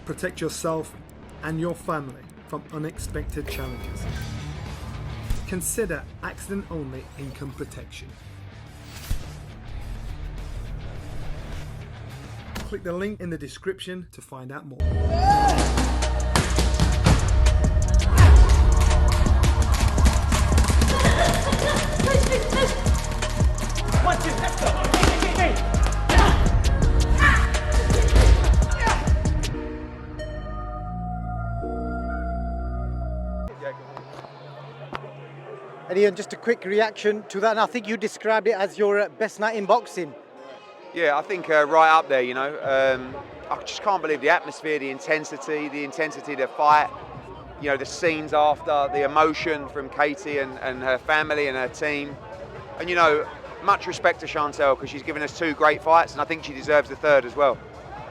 Protect yourself and your family from unexpected challenges. Consider accident-only income protection. Click the link in the description to find out more. And Ian, just a quick reaction to that, and I think you described it as your best night in boxing. Yeah, I think right up there, you know. I just can't believe the atmosphere, the intensity of the fight, you know, the scenes after, the emotion from Katie and her family and her team. And, you know, much respect to Chantel because she's given us 2 great fights and I think she deserves the 3rd as well.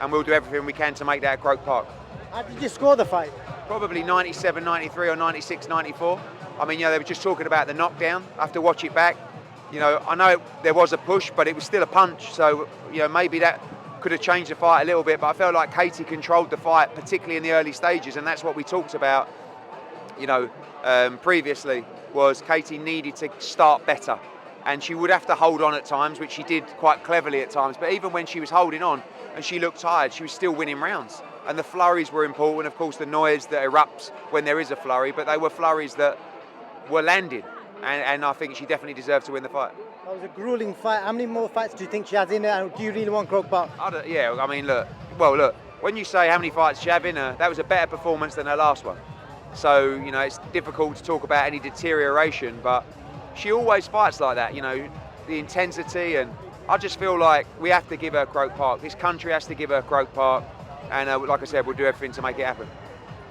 And we'll do everything we can to make that at Croke Park. How did you score the fight? Probably 97-93 or 96-94. I mean, you know, they were just talking about the knockdown. I have to watch it back. You know, I know there was a push, but it was still a punch. So, you know, maybe that could have changed the fight a little bit. But I felt like Katie controlled the fight, particularly in the early stages. And that's what we talked about, you know, previously, was Katie needed to start better. And she would have to hold on at times, which she did quite cleverly at times. But even when she was holding on and she looked tired, she was still winning rounds. And the flurries were important. Of course, the noise that erupts when there is a flurry, but they were flurries that were landed. And I think she definitely deserved to win the fight. That was a grueling fight. How many more fights do you think she has in her? And do you really want Croke Park? Yeah, I mean, look, when you say how many fights she have in her, that was a better performance than her last one. So, you know, it's difficult to talk about any deterioration, but she always fights like that, you know, the intensity. And I just feel like we have to give her Croke Park. This country has to give her Croke Park. And like I said, we'll do everything to make it happen.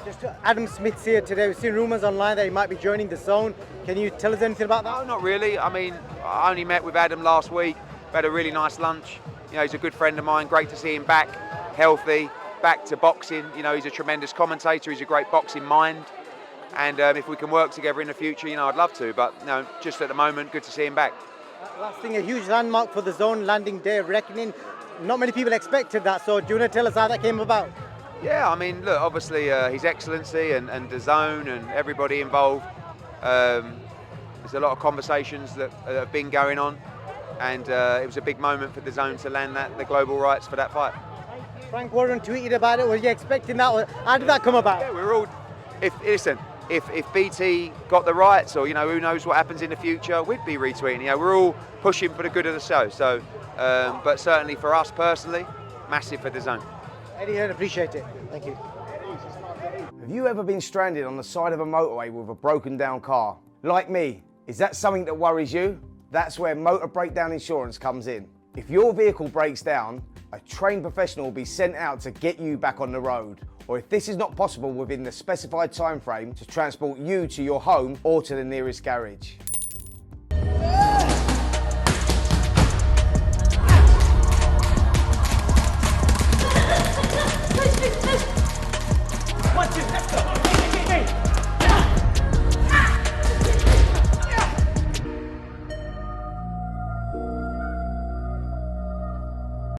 Just Adam Smith's here today. We've seen rumours online that he might be joining the Zone. Can you tell us anything about that? No, not really. I mean, I only met with Adam last week. We had a really nice lunch. You know, he's a good friend of mine. Great to see him back, healthy, back to boxing. You know, he's a tremendous commentator. He's a great boxing mind. And if we can work together in the future, you know, I'd love to. But, you know, just at the moment, good to see him back. Last thing, a huge landmark for the Zone, landing day of reckoning. Not many people expected that. So do you want to tell us how that came about? Yeah, I mean, look, obviously His Excellency and Dazn and everybody involved. There's a lot of conversations that have been going on, and it was a big moment for Dazn to land the global rights for that fight. Frank Warren tweeted about it. Were you expecting that? How did that come about? Yeah, we're all. If BT got the rights, or you know, who knows what happens in the future, we'd be retweeting. You know, we're all pushing for the good of the show. So, but certainly for us personally, massive for Dazn. Eddie Hearn, appreciate it. Thank you. Have you ever been stranded on the side of a motorway with a broken down car? Like me, is that something that worries you? That's where motor breakdown insurance comes in. If your vehicle breaks down, a trained professional will be sent out to get you back on the road. Or if this is not possible within the specified time frame, to transport you to your home or to the nearest garage. Let's go.